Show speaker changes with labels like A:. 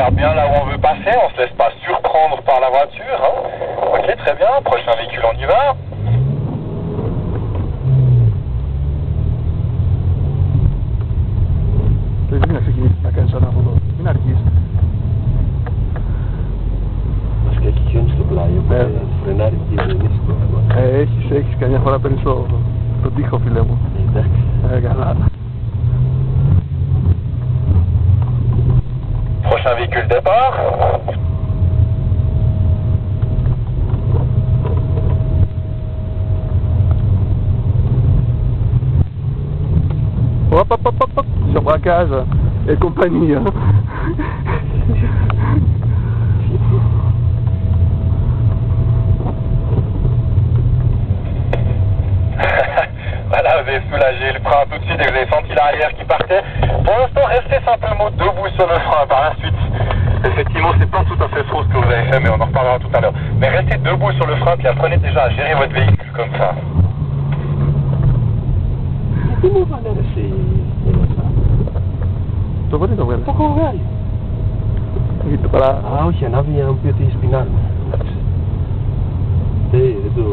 A: regarde bien là où on veut passer, on se laisse pas surprendre par la voiture. Hein. Ok, très bien, prochain véhicule, on y va.
B: Mas que aqui onde estou lá, eu vou frenar e dizer nisso.
C: Έχεις καμιά φορά παίρνεις τον τοίχο, φίλε μου.
B: Εντάξει.
C: Καλά.
A: Prochain véhicule départ.
C: Hop, hop, hop, hop, hop, sur braquage et compagnie. Hein.
A: Voilà, vous avez soulagé le frein tout de suite et vous avez senti l'arrière qui partait. Pour l'instant, restez simplement debout sur le frein par la suite. Effectivement, c'est pas tout à fait faux ce que vous avez fait, mais on en reparlera tout à l'heure. Mais restez debout sur le frein, puis apprenez déjà à gérer votre véhicule comme ça.
B: Como vai dar esse...
C: Το βρει, το βγάλε.
B: Το έχω βγάλει.
C: Γιατί τώρα...
B: Α, όχι, ανάβει για να μου πει ότι σπινάρει. Δεν το...